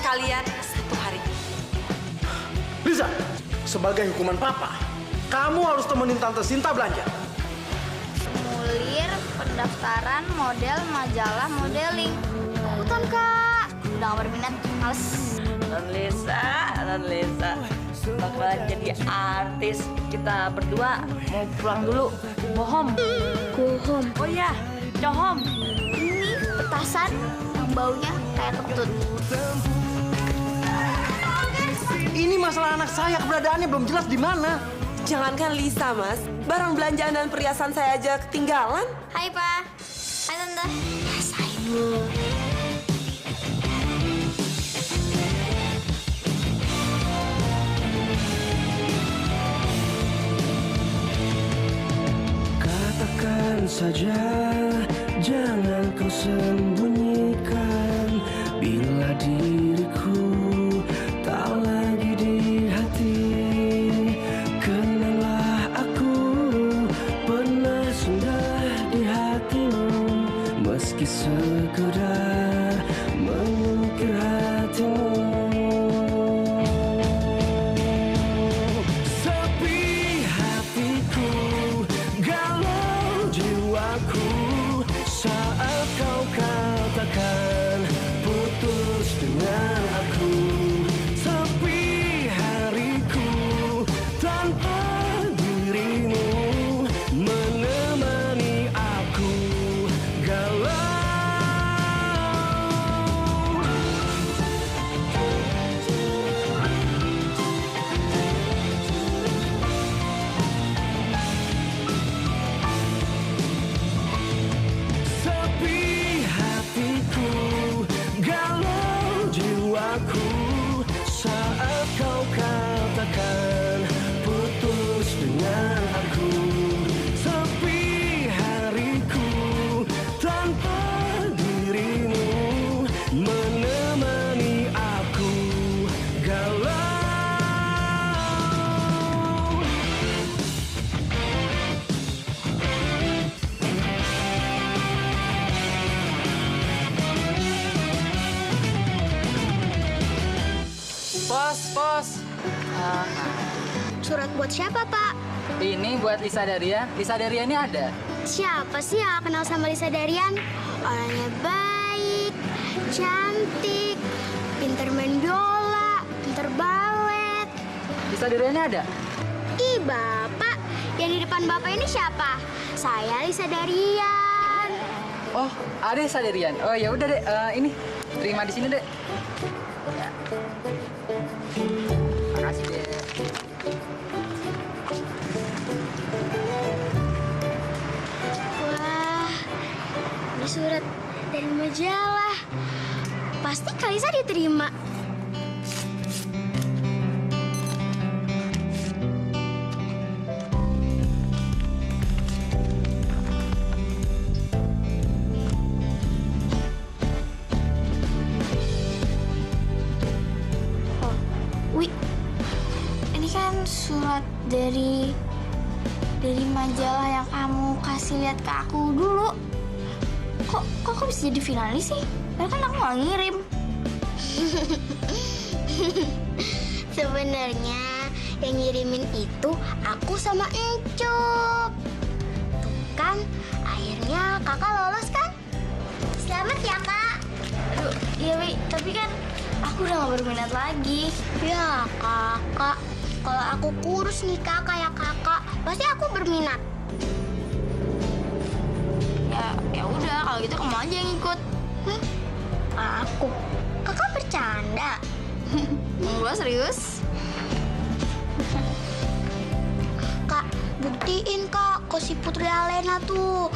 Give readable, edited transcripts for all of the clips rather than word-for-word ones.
kalian 1 hari. Lisa, sebagai hukuman papa, kamu harus temenin Tante Sinta belanja. Formulir pendaftaran model majalah modeling. Ikutan kak. Udah gak berminat, males. Non Lisa bakalan jadi artis. Kita berdua mau pulang dulu. Bohong. Oh iya, cohom. Ini petasan yang baunya kayak ketut. Ini masalah anak saya, keberadaannya belum jelas di mana. Jangankan Lisa, Mas. Barang belanjaan dan perhiasan saya aja ketinggalan. Hai Pak. Hai Tante. Rasain lu. Katakan saja, jangan kau sembunyikan. Bila diriku tak lagi di hati, kenanglah aku pernah singgah di hatimu. Meski sekedar mengukir hatimu. Sepi hatiku, galau jiwaku, saat kau katakan putus dengan aku. Sepi hariku tanpa dirimu menemani aku galau. Sepi hatiku, galau jiwaku, saat kau katakan putus dengan aku. Sepi hariku tanpa dirimu menemani aku galau. Bos. Surat buat siapa Pak? Ini buat Lisa Darian. Lisa Darian ini ada. Siapa sih yang kenal sama Lisa Darian? Orangnya baik, cantik, pinter main biola, pinter balet. Lisa Darian ini ada. Ih Bapak, yang di depan Bapak ini siapa? Saya Lisa Darian. Oh, ada Lisa Darian. Oh ya udah deh, ini terima di sini deh. Ya. Makasih deh. Wah, ini surat dari majalah. Pasti Kak Lisa diterima. Oh, Wi, ini kan surat dari majalah yang kamu kasih lihat ke aku dulu. Kok aku bisa jadi finalis sih? Padahal kan aku nggak ngirim. Sebenarnya yang ngirimin itu aku sama Encup. Tuh kan, akhirnya kakak lolos kan? Selamat ya kak. Aduh, iya Wi, tapi kan aku udah gak berminat lagi. Ya kakak, kalau aku kurus nih kak kayak kakak, pasti aku berminat. Ya udah, kalau gitu kamu aja yang ikut. Aku? Kakak bercanda? Enggak, serius. Kak, buktiin kak ke si Putri Alena tuh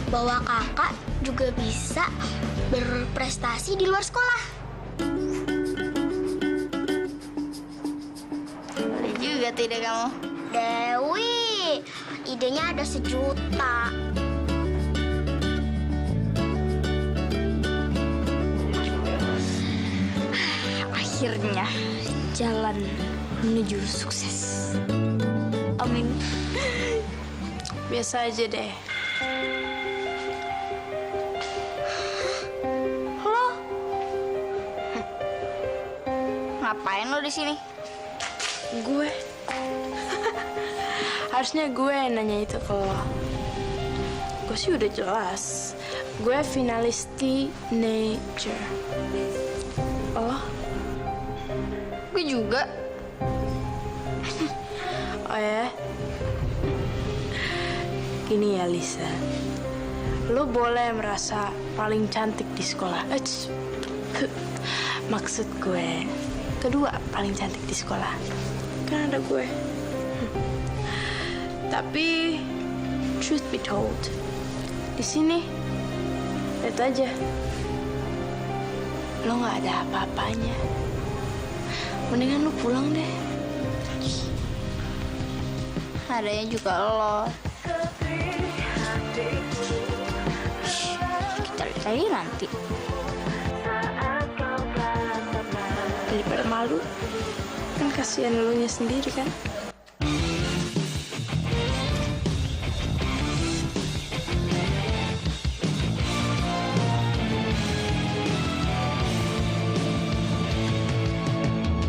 bahwa kakak juga bisa berprestasi di luar sekolah. Boleh juga tuh ide kamu. Dewi, idenya ada 1 juta. Akhirnya jalan menuju sukses. Amin. Biasa aja deh. Halo? Ngapain lo di sini? Gue. Harusnya gue yang nanya itu ke lo. Gue sih udah jelas. Gue finalis teenager. Oh? Gue juga. Oh ya? Gini ya Lisa. Lo boleh merasa paling cantik di sekolah. Maksud gue, kedua paling cantik di sekolah. Kan ada gue. Tapi, truth be told, di sini, lihat aja, lo nggak ada apa-apanya. Mendingan lo pulang deh. Adanya juga lo. Kita lihat aja nanti. Daripada malu, kan kasihan lo nya sendiri kan.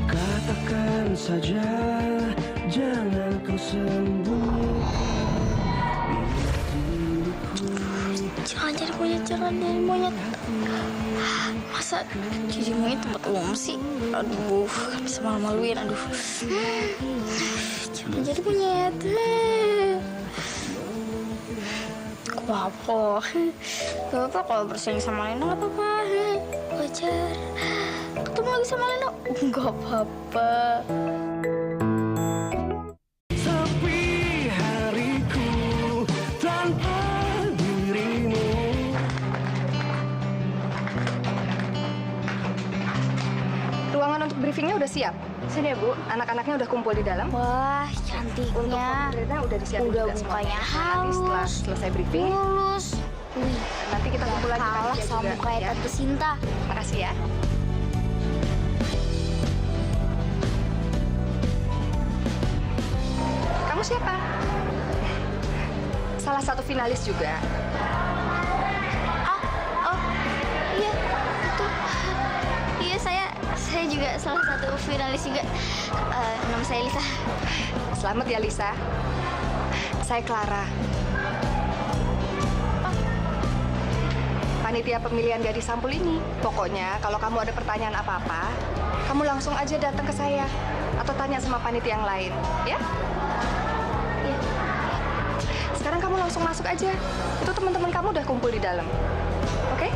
Katakan saja, jangan kau sembunyikan. Jangan jadi monyet, jangan jadi monyet. Masa jadi monyet tempat umum sih? Aduh, bisa malu-maluin, aduh. Jangan jadi monyet. Gak apa-apa. Gak apa-apa kalau bersaing sama Leno, gak apa-apa. Wajar. Ketemu lagi sama Leno, gak apa-apa. Sepi hariku tanpa dirimu. Ruangan untuk briefingnya udah siap. Sini ya Bu, anak-anaknya udah kumpul di dalam. Wah, Untuk cantiknya. komputernya udah disiapin Udah juga semua. mukanya Nanti setelah halus. selesai briefing, Mulus. Wih, nanti kita kumpul lagi kalah panitia sama juga, kayak ya. Tante Sinta. Makasih ya. Kamu siapa? Salah satu finalis juga. Oh, iya, itu. Iya, saya juga salah satu finalis juga. Nama saya Lisa. Selamat ya Lisa. Saya Clara. Panitia pemilihan gadis sampul ini. Pokoknya kalau kamu ada pertanyaan apa-apa, kamu langsung aja datang ke saya atau tanya sama panitia yang lain, ya? Iya. Sekarang kamu langsung masuk aja. Itu teman-teman kamu udah kumpul di dalam. Oke?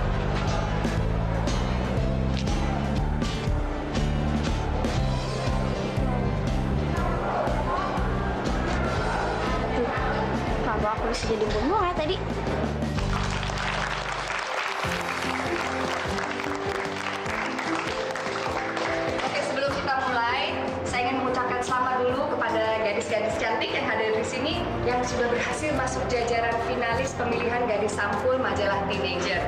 Kenapa aku bisa jadi bengong ya tadi? Oke, sebelum kita mulai, saya ingin mengucapkan selamat dulu kepada gadis-gadis cantik yang hadir di sini yang sudah berhasil masuk jajaran finalis pemilihan gadis sampul majalah Teenager.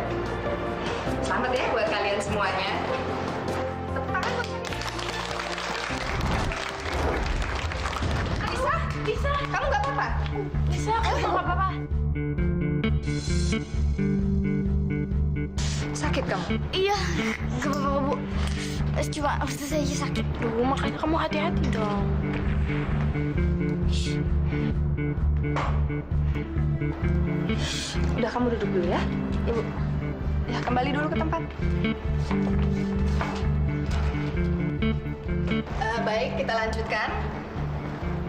Selamat ya buat kalian semuanya. Tepuk tangan buat kalian. Lisa, kamu nggak apa-apa? Bisa, aku nggak apa-apa. Sakit kamu? Iya, gak apa-apa Bu. Cuma waktu saya sakit dulu, makanya kamu hati-hati dong. Udah, kamu duduk dulu ya, Ibu. Ya, kembali dulu ke tempat. Baik, kita lanjutkan.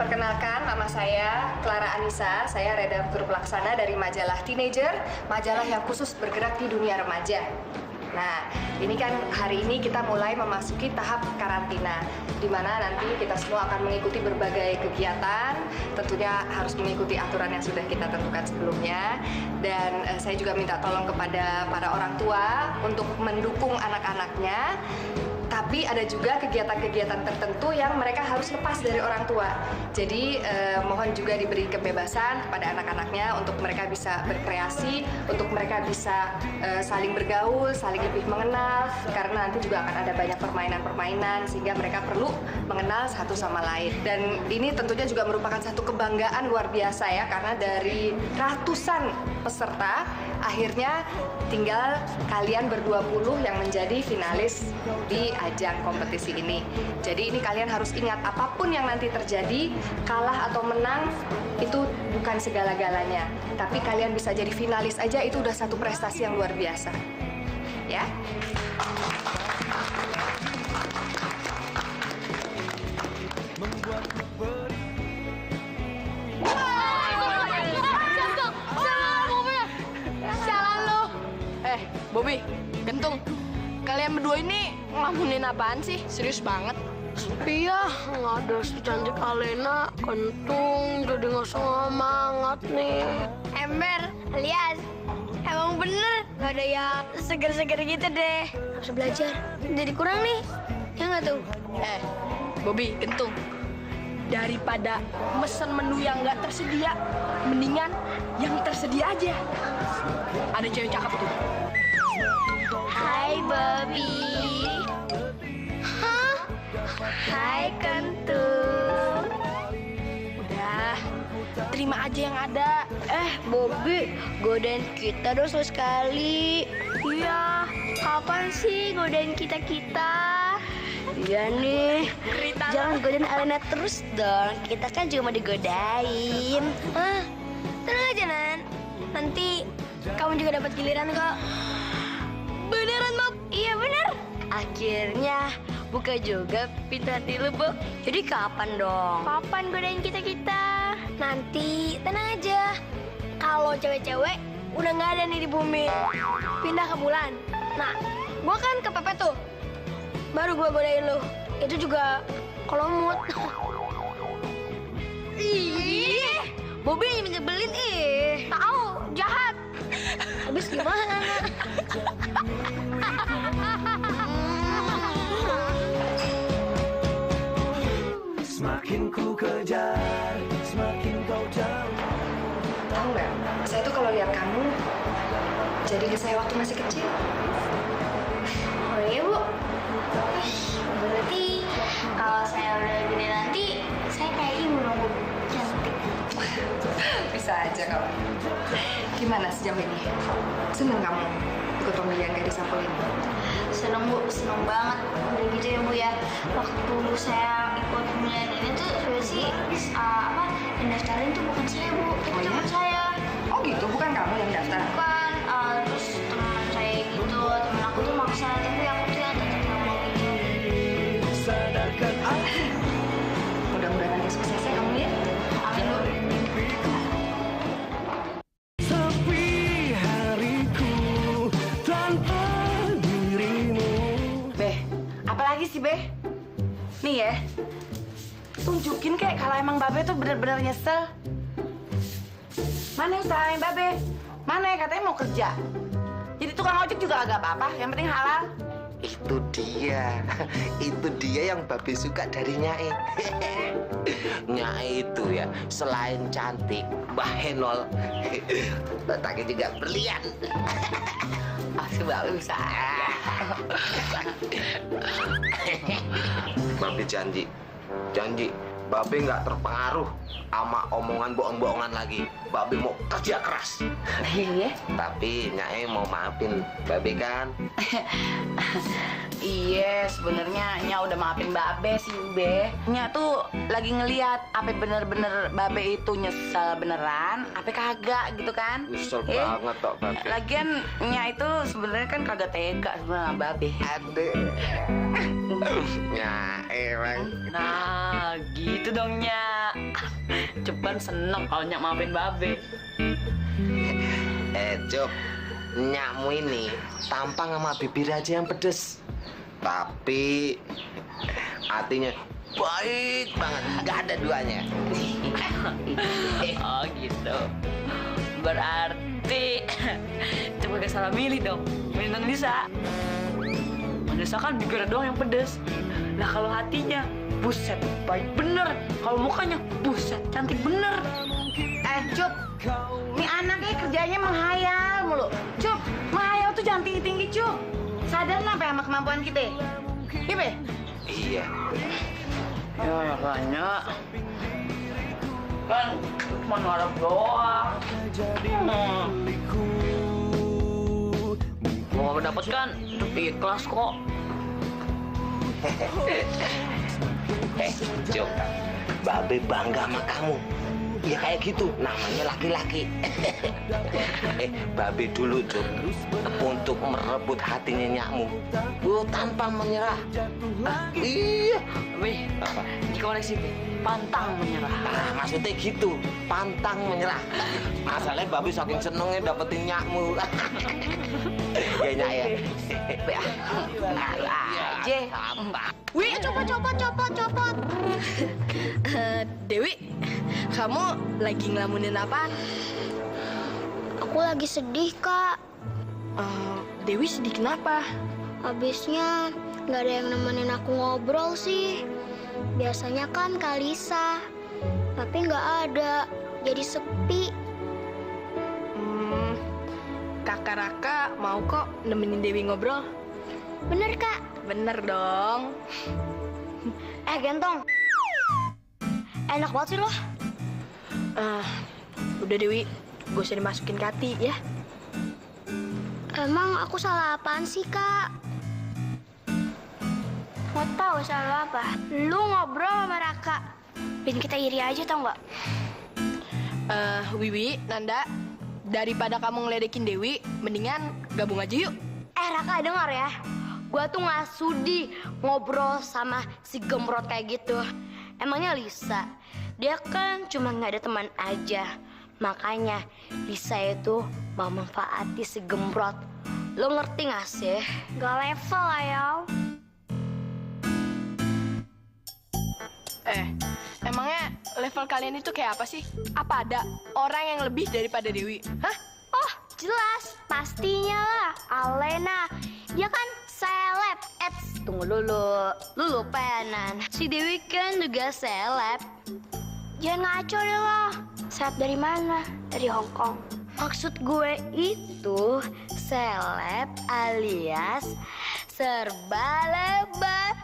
Perkenalkan, nama saya Clara Anissa. Saya redaktur pelaksana dari majalah Teenager, majalah yang khusus bergerak di dunia remaja. Nah, ini kan hari ini kita mulai memasuki tahap karantina, di mana nanti kita semua akan mengikuti berbagai kegiatan, tentunya harus mengikuti aturan yang sudah kita tentukan sebelumnya. Dan saya juga minta tolong kepada para orang tua untuk mendukung anak-anaknya. Tapi ada juga kegiatan-kegiatan tertentu yang mereka harus lepas dari orang tua. Jadi mohon juga diberi kebebasan kepada anak-anaknya untuk mereka bisa berkreasi, untuk mereka bisa saling bergaul, saling lebih mengenal. Karena nanti juga akan ada banyak permainan-permainan sehingga mereka perlu mengenal satu sama lain. Dan ini tentunya juga merupakan satu kebanggaan luar biasa ya, karena dari ratusan peserta akhirnya tinggal kalian berdua puluh yang menjadi finalis di ajang kompetisi ini. Jadi ini kalian harus ingat, apapun yang nanti terjadi, kalah atau menang itu bukan segala-galanya. Tapi kalian bisa jadi finalis aja, itu udah satu prestasi yang luar biasa. Ya. Bobby, Gentung, kalian berdua ini ngelamunin apaan sih? Serius banget? Iya, nggak ada secantik Alena, Gentung, jadi nggak semangat nih. Ember, alias, emang bener gak ada yang seger-seger gitu deh. Harus belajar, jadi kurang nih. Ya nggak tuh? Bobby, Gentung, daripada mesen menu yang nggak tersedia, mendingan yang tersedia aja. Ada cewek cakep tuh. Hai Bobby. Hah? Hai Kentung. Udah, terima aja yang ada. Bobby, godain kita dong sekali. Iya, kapan sih godain kita-kita? Iya nih, jangan godain Alena terus dong. Kita kan juga mau digodain. Tenang aja, Nan. Nanti kamu juga dapat giliran kok. Beneran, Bob? Iya, bener. Akhirnya buka juga pintu hati lu, Bob. Jadi kapan dong? Kapan godain kita-kita? Nanti, tenang aja. Kalau cewek-cewek udah nggak ada nih di bumi, pindah ke bulan. Nah, gua kan ke Pepe tuh. Baru gua godain lu. Itu juga kalau mood. Ih, Bobby nyebelin Tahu, jahat. Habis gimana? Semakin ku kejar, semakin kau jauh. Tahu nggak? Saya tuh kalau lihat kamu, jadi ingat saya waktu masih kecil. Oh iya, Bu. Berarti kalau saya udah gede nanti, saya kayak ibu dong, Bu. Cantik. Bisa aja kamu. Gimana sejam ini? Seneng kamu ikut pemilihan gadis sampul ini? Seneng, Bu. Seneng banget. Udah gitu ya, Bu ya. Waktu saya ikut pemilihan ini tuh sebenarnya sih yang daftarin tuh bukan saya, Bu. Tapi teman saya. Oh gitu, bukan kamu yang daftar? Bukan. Terus teman saya gitu, teman aku tuh maksa, tapi aku tuh yang tetap nggak mau gitu. Sadarkan aku. Mudah-mudahan nanti suksesnya kamu ya. Amin, Bu. Sepi hariku tanpa dirimu. Beh, apalagi sih, Beh? Nih ya, tunjukin kayak kalau emang Babe tuh bener-bener nyesel. Mana yang salahin Babe? Mana ya katanya mau kerja? Jadi tukang ojek juga agak apa-apa, yang penting halal. Itu dia yang Babe suka dari Nyai. Nyai itu ya, selain cantik, bahenol, otaknya juga berlian. Asli Babe bisa. Babe janji, Babe nggak terpengaruh sama omongan bohong-bohongan lagi. Babe mau kerja keras. Iya. Tapi Nyai mau maafin Babe kan? Iya, sebenarnya Nya udah maafin Babe sih, Be. Nya tuh lagi ngeliat apa bener-bener Babe itu nyesel beneran, apa kagak gitu kan? Nyesel banget tok Babe. Lagian Nya itu sebenarnya kan kagak tega sebenarnya sama Babe. Adek. Ya, emang. Nah, gitu dong Nya. Ceban seneng kalau Nya maafin Babe. Cuk, Nyakmu ini tampang sama bibir aja yang pedes. Tapi hatinya baik banget, nggak ada duanya. Oh gitu. Berarti coba gak salah milih dong. Milih non Lisa. Lisa kan bibirnya doang yang pedes. Nah kalau hatinya, buset, baik bener. Kalau mukanya, buset, cantik bener. Cup, ini anaknya kerjanya menghayal mulu. Cup, menghayal tuh jangan tinggi-tinggi, Cup. Sadar nggak sama kemampuan kita? Iya, Be? Iya. Ya, makanya. Kan cuma ngarep doang. Mau dapet kan, tapi ikhlas kok. Cuk, Babe bangga sama kamu. Ya kayak gitu, namanya laki-laki. Babe dulu, Cuk, untuk merebut hatinya nyakmu, tanpa menyerah. Iya. Wih, Apa? di koleksi pantang menyerah. Nah, maksudnya gitu, pantang menyerah. Masalahnya Babe saking senengnya dapetin nyakmu. Ya nyak ya. Aja. Wih, copot. Dewi, kamu lagi ngelamunin apaan? Aku lagi sedih, Kak. Dewi sedih kenapa? Habisnya nggak ada yang nemenin aku ngobrol sih. Biasanya kan Kalisa, tapi nggak ada. Jadi sepi. Kakak Raka mau kok nemenin Dewi ngobrol. Bener, Kak? Bener dong. Gentong. Enak banget sih lo. Udah Dewi, gak usah dimasukin ke hati ya. Emang aku salah apaan sih, Kak? Mau tahu salah apa? Lu ngobrol sama Raka. Bikin kita iri aja, tau nggak? Wiwi, Nanda, daripada kamu ngeledekin Dewi, mendingan gabung aja yuk. Raka, dengar ya. Gua tuh nggak sudi ngobrol sama si gemrot kayak gitu. Emangnya Lisa, dia kan cuma nggak ada teman aja. Makanya Lisa itu mau manfaati si gemrot. Lo ngerti nggak sih? Gak level lah ya. Emangnya level kalian itu kayak apa sih? Apa ada orang yang lebih daripada Dewi? Hah? Oh, jelas. Pastinya lah. Alena. Dia kan seleb. Tunggu dulu. Lu lupanan. Si Dewi kan juga seleb. Jangan ngaco deh lo. Seleb dari mana? Dari Hong Kong. Maksud gue itu seleb alias serba lebat.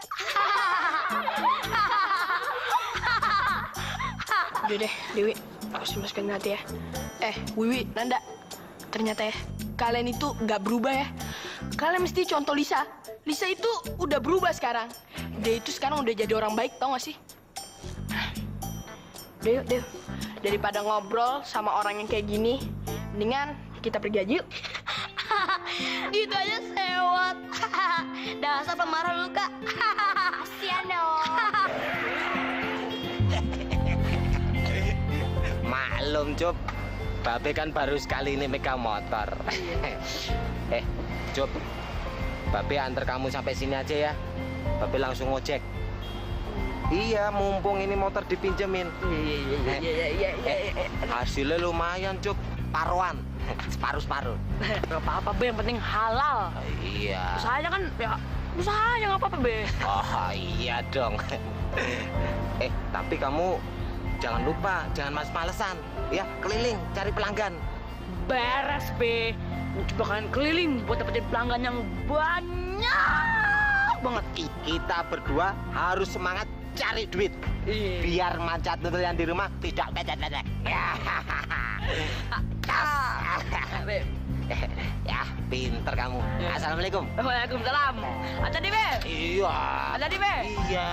Udah deh, Dewi. Harus dimasukin ke hati ya. Wiwi, Nanda. Ternyata ya, kalian itu nggak berubah ya. Kalian mesti contoh Lisa. Lisa itu udah berubah sekarang. Dia itu sekarang udah jadi orang baik, tau gak sih? Udah yuk. Daripada ngobrol sama orang yang kayak gini, mendingan kita pergi aja yuk. Gitu aja sewot. Dasar pemarah lu, Kak. Kasian dong. Maklum, Cup. Babe kan baru sekali ini megang motor. Cup. Babe antar kamu sampai sini aja ya. Babe langsung ngojek. Iya, mumpung ini motor dipinjemin. Iya. Hasilnya lumayan, Cup. Paruan. Separuh-separuh. Gak apa-apa, Be. Yang penting halal. Iya. Usahanya kan, ya usahanya gak apa-apa, Be. Oh, iya dong. Tapi kamu jangan lupa, jangan males-malesan. Ya, keliling cari pelanggan. Beres, Be. Coba kalian keliling buat dapetin pelanggan yang banyak banget. Kita berdua harus semangat cari duit. Biar mancat nutul yang di rumah tidak becek-becek. Ya, pinter kamu. Assalamualaikum. Waalaikumsalam. Hati-hati, Be. Iya. Hati-hati, Be. Iya.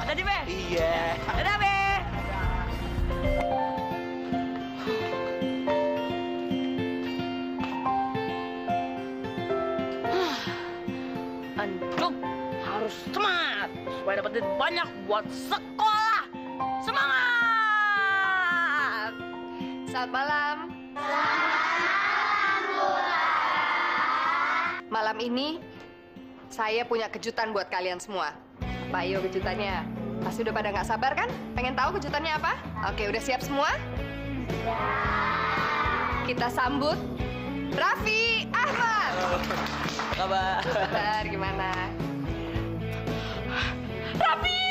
Hati-hati, Be. Iya. Dadah, Be. Antum harus semangat supaya dapetin banyak buat sekolah. Semangat! Selamat malam. Malam ini saya punya kejutan buat kalian semua. Pak, ayo kejutannya. Pasti udah pada nggak sabar kan? Pengen tahu kejutannya apa? Oke, udah siap semua? Kita sambut Raffi Ahmad. Kabar. Bentar, gimana? Raffi!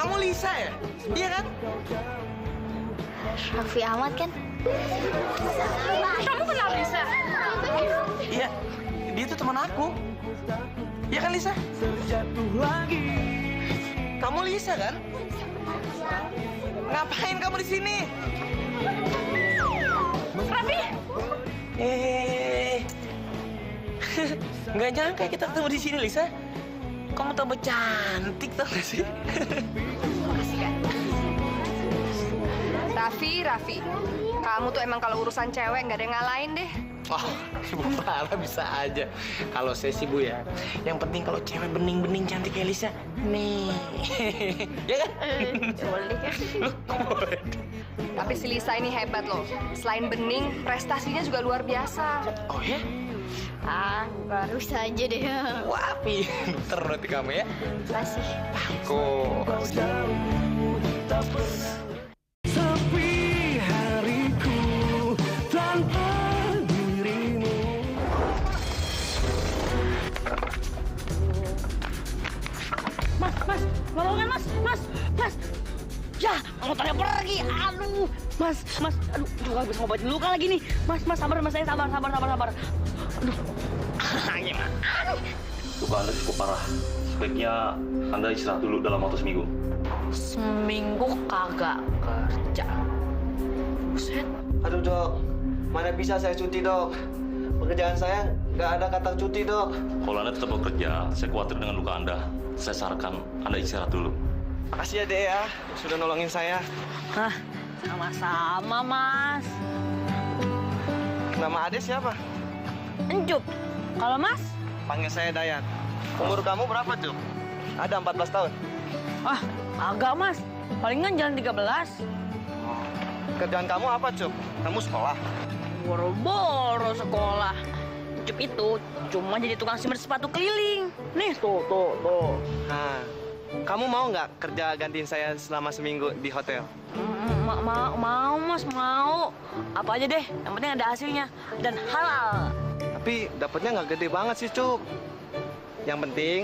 Kamu Lisa ya? Iya kan? Raffi Ahmad kan? Kamu kenal Lisa? Iya, dia tuh teman aku. Iya kan Lisa? Kamu Lisa kan? Ngapain kamu di sini? Raffi! Nggak nyangka kita ketemu di sini Lisa. Kamu tambah cantik tau gak sih? Makasih, Kak. Raffi, kamu tuh emang kalau urusan cewek nggak ada yang ngalahin deh. Oh, Ibu Farah bisa aja. Kalau saya sih Bu ya, yang penting kalau cewek bening-bening cantik kayak Lisa, nih. Ya kan? Boleh kan? Boleh. Tapi si Lisa ini hebat loh. Selain bening, prestasinya juga luar biasa. Oh ya? Baru saja deh. Wah, pinter berarti kamu ya. Makasih. Kok. Sepi hariku tanpa dirimu. Mas, nolongin mas. Ya, motornya pergi. Aduh, mas, aduh, gak bisa ngobatin luka lagi nih. Mas, sabar, saya sabar. Aduh, gimana? Aduh. Luka Anda cukup parah. Sebaiknya Anda istirahat dulu dalam waktu seminggu. Seminggu kagak kerja. Buset. Aduh dok, mana bisa saya cuti dok? Pekerjaan saya nggak ada kata cuti dok. Kalau Anda tetap bekerja, saya khawatir dengan luka Anda. Saya sarankan Anda istirahat dulu. Makasih ya dek ya, sudah nolongin saya. Hah, sama-sama mas. Nama adek siapa? Encup. Kalau mas? Panggil saya Dayan. Umur kamu berapa tuh? Ada 14 tahun. Ah, agak mas. Palingan jalan 13. Kerjaan kamu apa Cuk? Kamu sekolah? Boro-boro sekolah. Encup itu cuma jadi tukang simpen sepatu keliling. Nih, tuh. Nah, kamu mau nggak kerja gantiin saya selama seminggu di hotel? Mau mas, mau. Apa aja deh, yang penting ada hasilnya dan halal. Tapi dapatnya nggak gede banget sih Cuk. Yang penting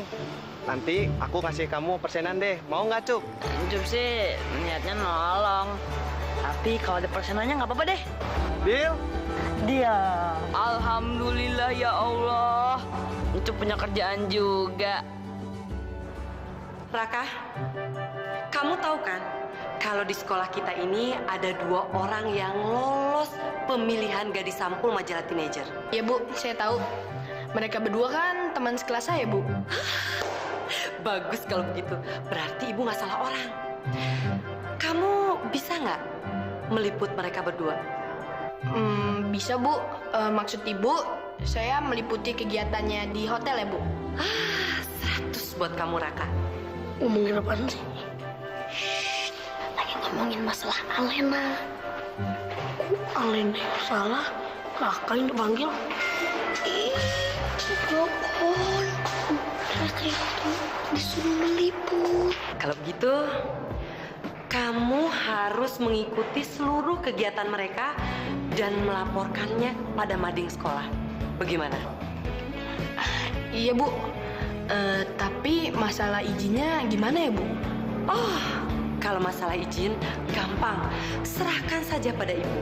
nanti aku kasih kamu persenan deh. Mau nggak Cuk? Encup sih niatnya nolong. Tapi kalau ada persenannya nggak apa-apa deh. Deal? Dia. Alhamdulillah ya Allah. Encup punya kerjaan juga. Raka, kamu tahu kan kalau di sekolah kita ini ada 2 orang yang lolos pemilihan gadis sampul majalah teenager. Ya Bu, saya tahu. Mereka berdua kan teman sekelas saya, Bu. Bagus kalau begitu. Berarti ibu nggak salah orang. Kamu bisa nggak meliput mereka berdua? Bisa Bu. Maksud Ibu, saya meliputi kegiatannya di hotel ya Bu. 100 buat kamu Raka. Ngomongin apaan sih? Lagi ngomongin masalah Alena. Alena salah, Raka yang dipanggil. Dokon, Raka itu disuruh meliput. Kalau begitu, kamu harus mengikuti seluruh kegiatan mereka dan melaporkannya pada mading sekolah. Bagaimana? Iya Bu. Tapi masalah izinnya gimana ya Bu? Oh, kalau masalah izin gampang. Serahkan saja pada ibu.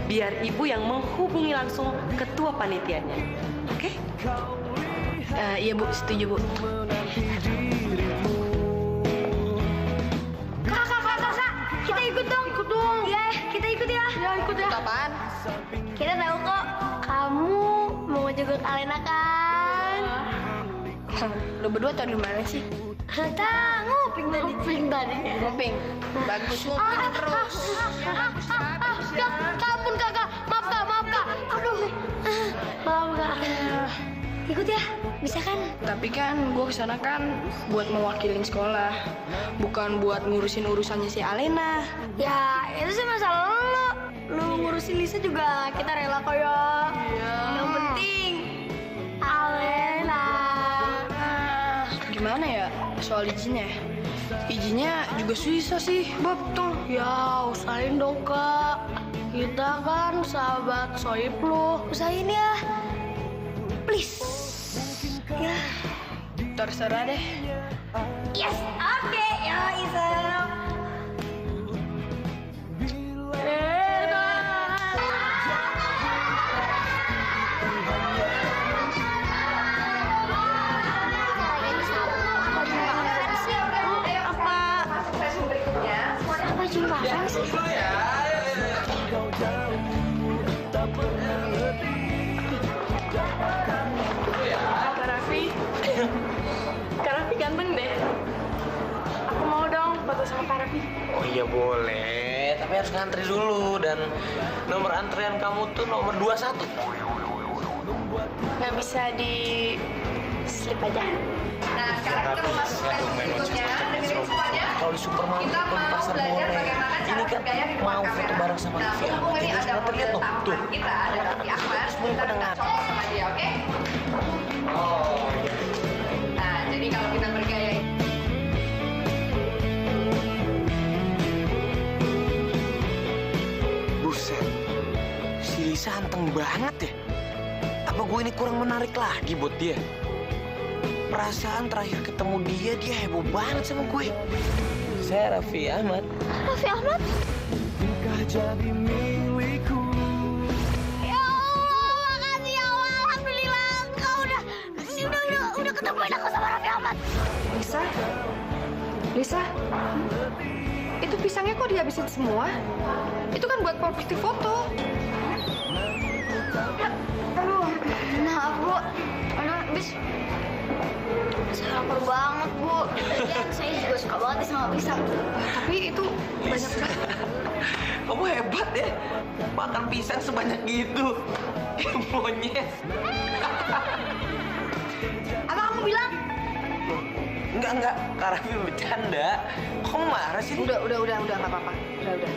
Biar ibu yang menghubungi langsung ketua panitianya. Oke? Iya Bu, setuju Bu. Kak, kita ikut dong. Iya, kita ikut ya. Ya ikut ya. Apaan? Kita tahu kok kamu mau jenguk Alena kan? Lo berdua tau di mana sih? Tahu, nguping tadi. Nguping. Bagus nguping terus. Ya, ampun kakak. Maaf kak. Aduh. Maaf kak. Ikut ya, bisa kan? Tapi kan gue kesana kan buat mewakilin sekolah, bukan buat ngurusin urusannya si Alena. Ya, itu sih masalah lo. Lu ngurusin Lisa juga kita rela kok ya. Yang penting Alena. Gimana ya soal izinnya? Izinnya juga susah sih, Bob tuh. Ya, usahain dong kak. Kita kan sahabat soib lo. Usahain ya. Please. Ya. Terserah deh. Yes, oke, yo Isel. Apa jumpa fans? Kak Raffi. Kak Raffi ganteng deh. Aku mau dong foto sama Kak Raffi. Oh iya boleh, tapi harus ngantri dulu dan nomor antrian kamu tuh nomor 21. Nggak bisa di slip aja. Nah, sekarang kita mau masuk ke sesi berikutnya. Dengerin semuanya. Kalau di supermarket Kita dan mau pasar belajar boleh. bagaimana Ini cara kan bergaya di depan mau kamera. foto bareng sama Nah, Raffi mumpung Ahmad. ini Jadi ada semua terlihat model tuh. tampan kita, ada Raffi Ahmad. Semua Kita pada minta ngantri. contoh sama dia, oke? Nah, jadi kalau kita bergaya Buset, si Lisa anteng banget ya. Apa gue ini kurang menarik lagi buat dia? Perasaan terakhir ketemu dia heboh banget sama gue. Saya Raffi Ahmad. Raffi Ahmad? Bukan jadi milikku. Ya Allah, makasih ya Allah. Alhamdulillah, engkau udah ketemuin aku sama Raffi Ahmad. Lisa, itu pisangnya kok dihabisin semua? Itu kan buat porsi foto. Aduh, maaf Bu. Aduh, habis saya lapar banget Bu. Dan saya juga suka banget sama pisang. Tapi itu banyak banget. Kamu hebat ya, makan pisang sebanyak gitu. Monyet. Apa kamu bilang? Enggak, Kak Raffi bercanda. Kamu marah sih? Udah, nggak apa-apa. Udah.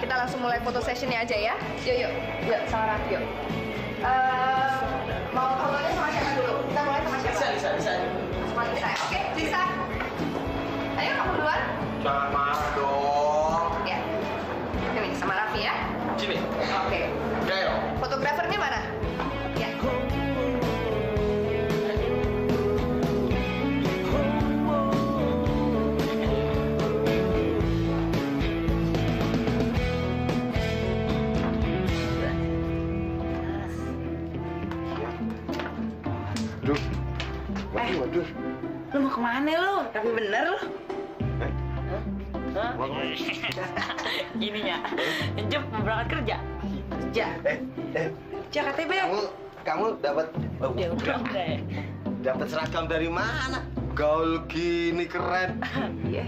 Kita langsung mulai foto sessionnya aja ya. Yuk, sama Raffi yuk. Mau fotonya sama siapa dulu? Kita mulai sama siapa? Bisa. Sama Lisa. Oke, Lisa. Ayo kamu duluan. Jangan marah dong. Ya. Ini sama Raffi ya. Sini. Oke. Ayo. Fotografernya mana? Ya. Waduh. Lu mau kemana lu? Tapi bener lu. Hah? Ininya, Jep mau berangkat kerja. Kerja. Kerja KTP. Kamu dapat Udah. dapat seragam dari mana? Gaul gini keren. Iya.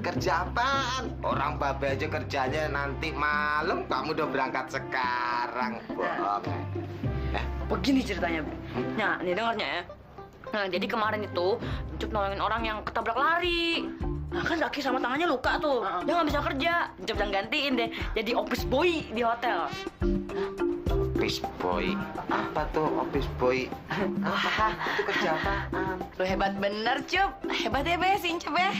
Kerja apaan? Orang babe aja kerjanya nanti malam, kamu udah berangkat sekarang. Bohong. Begini ceritanya. Nah, ini dengarnya ya. Nah, jadi kemarin itu Encep nolongin orang yang ketabrak lari. Nah, kan kaki sama tangannya luka tuh. Dia nggak bisa kerja. Encep yang gantiin deh. Jadi office boy di hotel. Office boy. Apa tuh office boy? Apa? Itu kerja apa? Lu hebat bener, Cup. Hebat ya, Be, si Encep ya.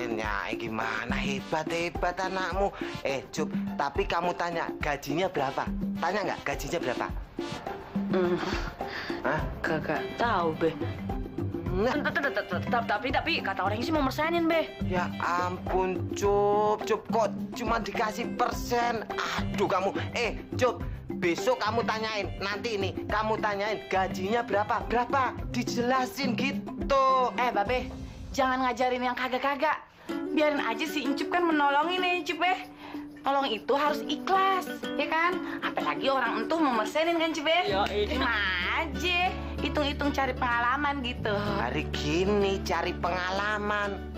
Nyai gimana hebat anakmu. Cup, tapi kamu tanya gajinya berapa? Tanya nggak gajinya berapa? Hah? Kagak tahu, Be. Tapi kata orangnya sih mau mersenin, Be. Ya ampun, Cup kok cuma dikasih persen. Aduh kamu, Cup, besok kamu tanyain, nanti ini kamu tanyain gajinya berapa, dijelasin gitu. Babe, jangan ngajarin yang kagak-kagak. Biarin aja si Incup kan menolongin ya, Incup ya. Nolong itu harus ikhlas, ya kan? Apalagi orang entuh mau mesenin kan, Cup ya? Terima aja, hitung-hitung cari pengalaman gitu. Hari gini cari pengalaman,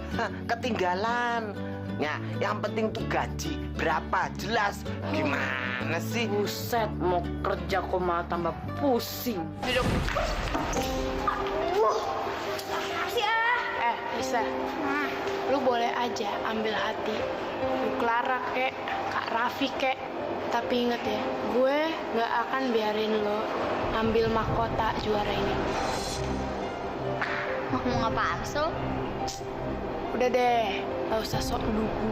ketinggalan. Ya, yang penting tuh gaji berapa, jelas. Gimana sih? Buset, mau kerja kok malah tambah pusing. Duduk. Lisa, lu boleh aja ambil hati lu Clara kek, Kak Raffi kek. Tapi inget ya, gue gak akan biarin lo ambil mahkota juara ini. Mau ngapaan sih? Udah deh, gak usah sok lugu.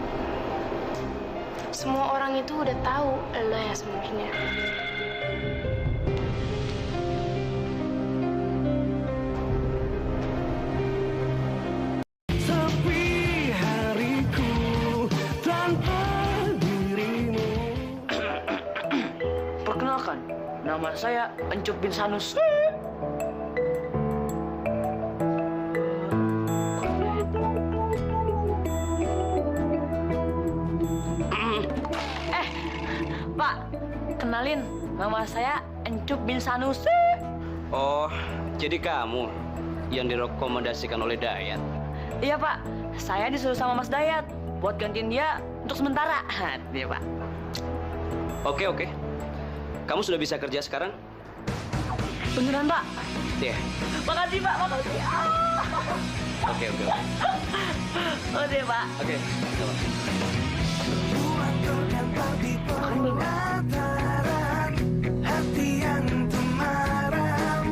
Semua orang itu udah tahu lo yang sebenarnya. nama saya Encup bin Sanusi. Pak, kenalin, nama saya Encup bin Sanusi. Oh, jadi kamu yang direkomendasikan oleh Dayat? Iya Pak, saya disuruh sama Mas Dayat buat gantiin dia untuk sementara. Iya Pak. Oke. Kamu sudah bisa kerja sekarang? Beneran Pak? Iya. Makasih Pak, makasih. Oke. Oke Pak. Oke. Hati yang temaram,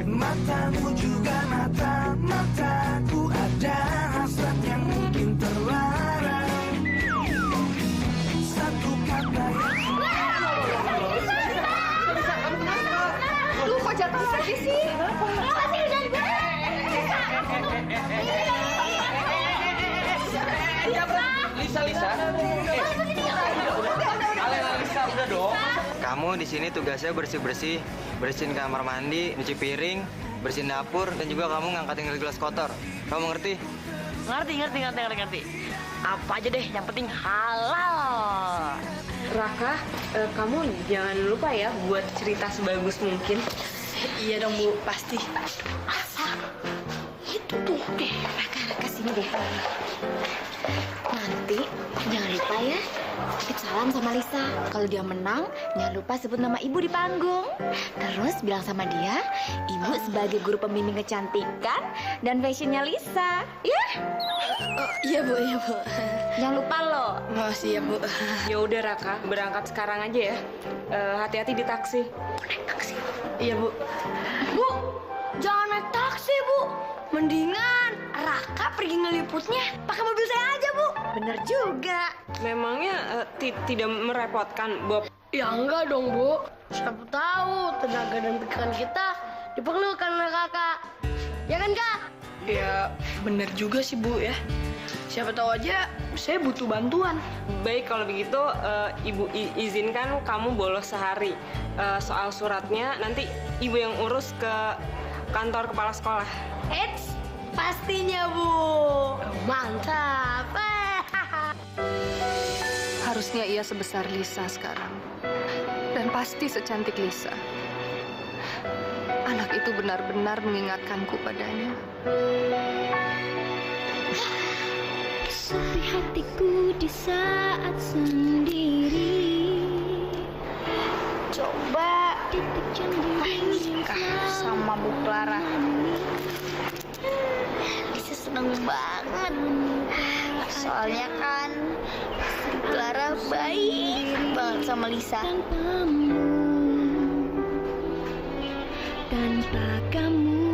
matamu juga mataku, ada hasrat yang mungkin terlarang. Satu kata yang Lu kok jatuh lagi sih? Lisa. Lisa, udah dong. Kamu di sini tugasnya bersih-bersih, bersihin kamar mandi, nyuci piring, bersihin dapur, dan juga kamu ngangkatin gelas kotor. Kamu ngerti? Ngerti. Apa aja deh, yang penting halal. Raka, kamu jangan lupa ya buat cerita sebagus mungkin. Iya dong Bu, pasti. Itu tuh deh, Raka sini deh. Nanti jangan lupa ya titip salam sama Lisa. Kalau dia menang, jangan lupa sebut nama ibu di panggung. Terus bilang sama dia, ibu sebagai guru pembimbing kecantikan dan fashionnya Lisa, ya? Iya Bu. Jangan lupa loh. Makasih ya Bu. Ya udah Raka, berangkat sekarang aja ya. Hati-hati di taksi. Naik taksi. Iya Bu. Bu, jangan naik taksi Bu. Mendingan Raka pergi ngeliputnya pakai mobil saya aja Bu. Bener juga. Memangnya tidak merepotkan, Bob? Ya enggak dong Bu. Siapa tahu tenaga dan pikiran kita diperlukan oleh Kakak. Ya kan Kak? Ya bener juga sih Bu ya. Siapa tahu aja saya butuh bantuan. Baik kalau begitu, Ibu izinkan kamu bolos sehari. Soal suratnya nanti Ibu yang urus ke kantor kepala sekolah. Eits, pastinya Bu. Mantap. Harusnya ia sebesar Lisa sekarang. Dan pasti secantik Lisa. Anak itu benar-benar mengingatkanku padanya. Sepi hatiku di saat sendiri. Coba nikah sama Bu Clara. Lisa seneng banget. Soalnya kan Bu Clara baik banget sama Lisa.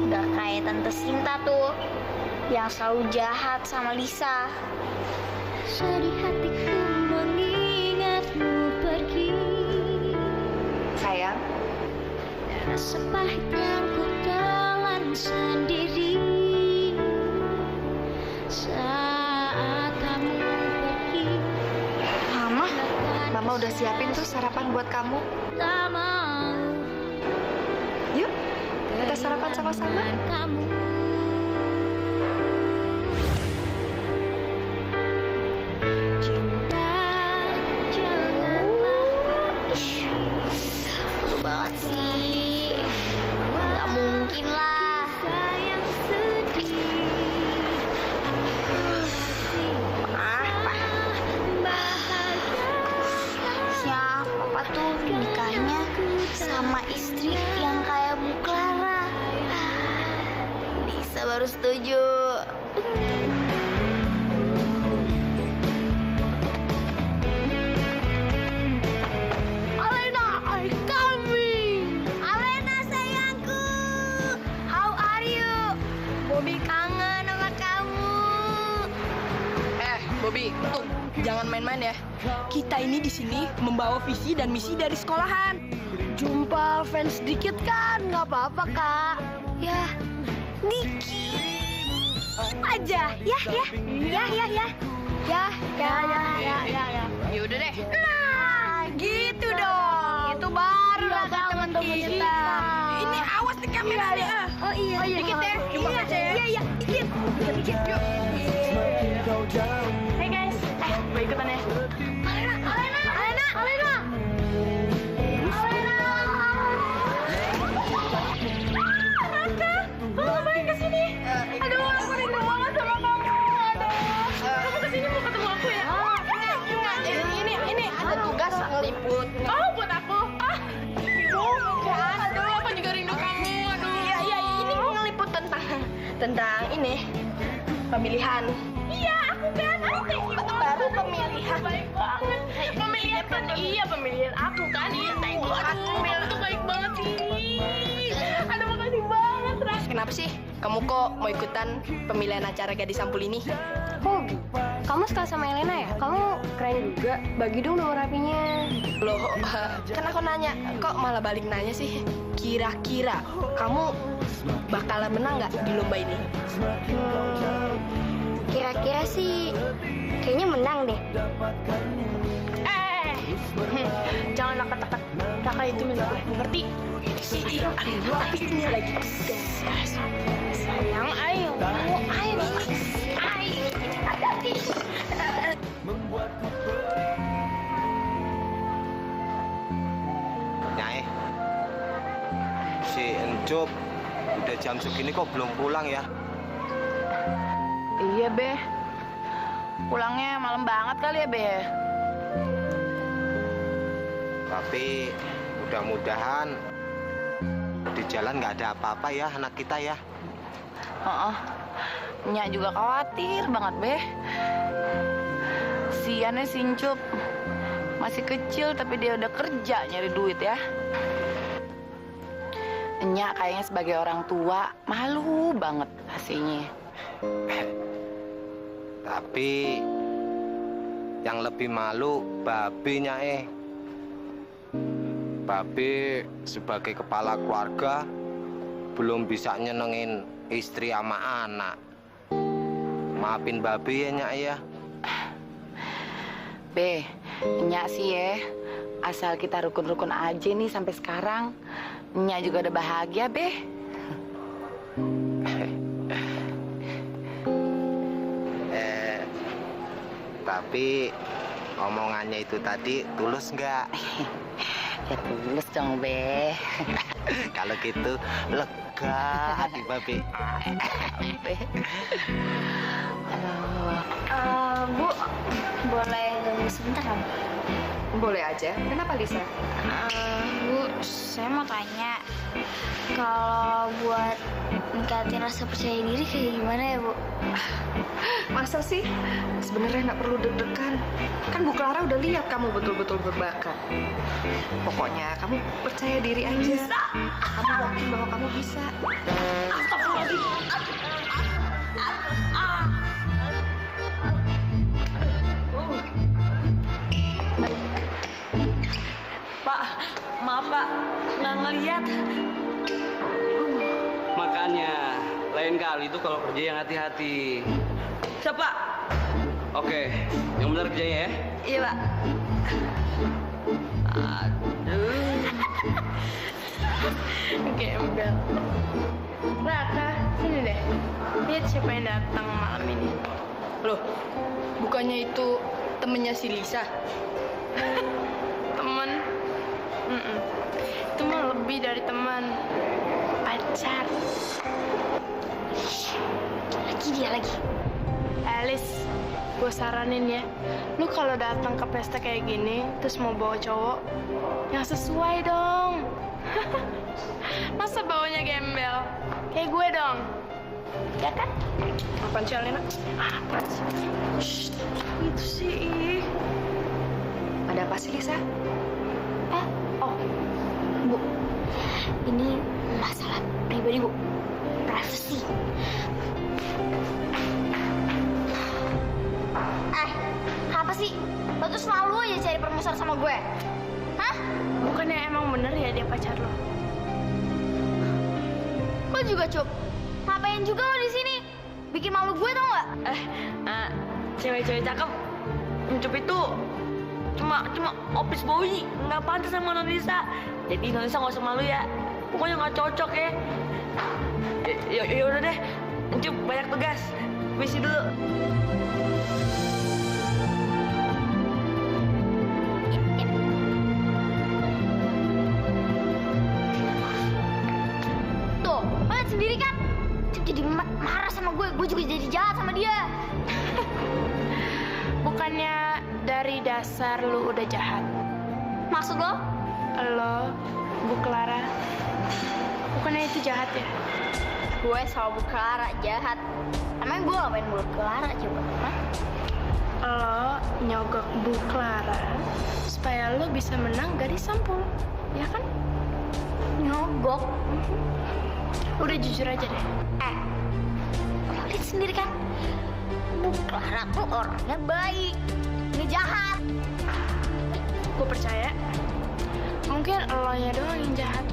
Udah kayak Tante Sinta tuh yang selalu jahat sama Lisa. Sedih hatiku mengingatmu pergi. Sayang, Rasa pahit yang ku telan sendiri saat kamu pergi. Mama udah siapin tuh sarapan buat kamu. Tak mau. Yuk, kita sarapan sama-sama. Kamu. Cinta, janganlah. Lu banget sih. Gak mungkin lah. Sayang sedih. Papa tuh nikahnya sama istri yang kayak Bu Clara. Lisa baru setuju. Alena, I coming. Alena sayangku, how are you? Bobby kangen sama kamu. Bobby, tuh jangan main-main ya. Kita ini di sini membawa visi dan misi dari sekolahan. Jumpa fans dikit kan, nggak apa-apa Kak. Ya, dikit aja, ya. Ya udah deh. Nah, gitu dong. itu baru lah teman kita. Ini awas nih kamera nih. Oh iya. Dikit ya. Iya. Dikit. Yuk. Hey guys, mau ikutan ya? Alena. Raka, lo ngapain kesini? Aduh, aku rindu banget sama kamu. Kamu kesini mau ketemu aku ya? Enggak. Ini ada tugas ngeliput. Oh, buat aku? Aduh, aku juga rindu kamu. Aduh. Iya. Ini mau ngeliput tentang ini pemilihan. Iya, aku kan. Baru pemilihan. Baik banget. Pemilihan kan? Iya, pemilihan aku kan. Iya, thank you. Pemilihan itu baik banget sih. Aduh, makasih banget, Ras. Kenapa sih kamu kok mau ikutan pemilihan acara Gadis Sampul ini? Hobi. Kamu suka sama Elena ya? Kamu keren juga. Bagi dong nomor HP-nya. Loh, kan aku nanya, kok malah balik nanya sih? Kira-kira kamu bakalan menang nggak di lomba ini? Kira-kira sih kayaknya menang deh. Jangan dekat-dekat. Kakak itu minta ngerti? Tapi ini lagi. Sayang, ayo. Hati-hati. Nyai, si Encup udah jam segini kok belum pulang ya? Iya, Be. Pulangnya malam banget kali ya, Be. Tapi mudah-mudahan di jalan nggak ada apa-apa ya anak kita ya. Nya juga khawatir banget, Be. Siannya si Encup masih kecil tapi dia udah kerja nyari duit ya. Nya kayaknya sebagai orang tua malu banget hasilnya. Tapi yang lebih malu babenya Babe sebagai kepala keluarga belum bisa nyenengin istri sama anak. Maafin Babe ya, Nyak ya. Be, Nyak sih ya, asal kita rukun-rukun aja nih sampai sekarang, Nyak juga udah bahagia, Be. Tapi omongannya itu tadi tulus nggak? Ya tulus dong, Be. Kalau gitu lega hati Babe. Be. Bu, boleh ganggu sebentar kan? Boleh aja. Kenapa, Lisa? Bu, saya mau tanya, kalau buat ningkatin rasa percaya diri kayak gimana ya, Bu? Masa sih? Sebenarnya nggak perlu deg-degan. Kan Bu Clara udah lihat kamu betul-betul berbakat. Pokoknya kamu percaya diri aja. Kamu yakin bahwa kamu bisa. Pak, maaf Pak, nggak ngeliat. Makanya, lain kali itu kalau kerja yang hati-hati. Siapa? Oke, yang benar kerjanya ya. Iya Pak. Aduh. Gembel. Raka, sini deh. Lihat siapa yang datang malam ini. Loh, bukannya itu temennya si Lisa? Temen? Itu mah lebih dari teman. Pacar. Lagi. Alice, gue saranin ya, lu kalau datang ke pesta kayak gini, terus mau bawa cowok, yang sesuai dong. Masa bawanya gembel? Kayak gue dong. Ya kan? Apaan sih, Alena? Apaan sih? Shh, itu sih. Ada apa sih, Lisa? Bu, ini masalah pribadi, Bu. Privacy. Apa sih? Lo tuh selalu aja cari permusuhan sama gue. Hah? Bukannya emang bener ya dia pacar lo? Lo juga, Cup. Ngapain juga lo di sini? Bikin malu gue tau nggak? Cewek-cewek cakep. Encup itu cuma Opis Bowie nggak pantas sama Nonisa. Jadi Nonisa nggak usah malu ya. Pokoknya nggak cocok ya. Ya udah deh. Encuk banyak tugas. Misi dulu. Tuh, lo lihat sendiri kan? Cip jadi marah sama gue juga jadi jahat sama dia. Bukannya dari dasar lu udah jahat. Maksud lo? Lo, Bu Clara, bukannya itu jahat ya? Gue sama Bu Clara jahat. Emang gue ngapain Bu Clara coba? Hah? Lo nyogok Bu Clara supaya lo bisa menang garis sampul, ya kan? Nyogok? Udah jujur aja deh. Lo lihat sendiri kan? Bu Clara tuh orangnya baik, nggak jahat. Gue percaya. Mungkin elonya doang yang jahat.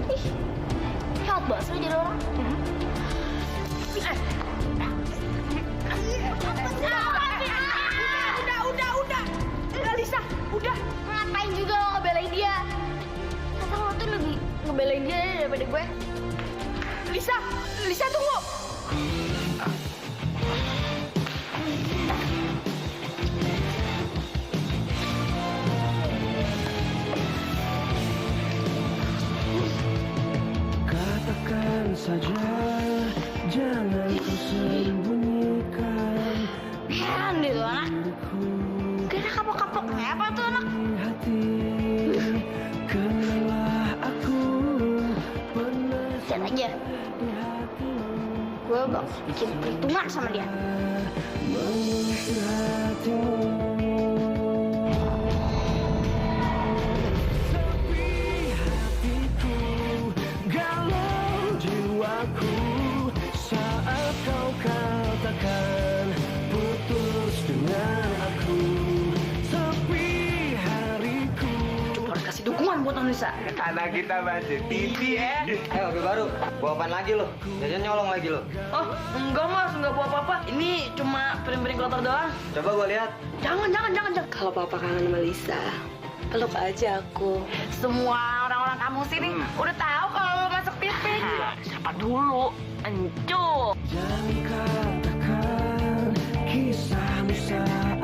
Ih, jahat banget lo jadi orang. Udah Lisa, udah. Ngapain juga lo ngebelain dia? Kata lo tuh lebih ngebelain dia daripada gue. Lisa tunggu. Katakan saja, jangan kau sembunyikan. Heran deh tuh anak. Kira kapok-kapok apa tuh anak? Hati, kenalah aku pernah Lihat aja. Gue bakal bikin perhitungan sama dia. mengusir hatimu. Sepi hatiku, galau jiwaku saat kau katakan putus dengan aku. Sepi hariku. Harus kasih dukungan buat Nonisa. Anak kita masih TV ya. Ayo, mobil baru. Bawa apaan lagi lo? Jajan nyolong lagi lo. Oh, enggak Mas, enggak bawa apa-apa. Ini cuma piring-piring kotor doang. Coba gua lihat. Jangan. Kalau papa kangen sama Lisa, peluk aja aku. Semua orang-orang kamu sini udah tahu kalau lo masuk TV. Siapa dulu? Encuk. Jangan katakan kisahmu saat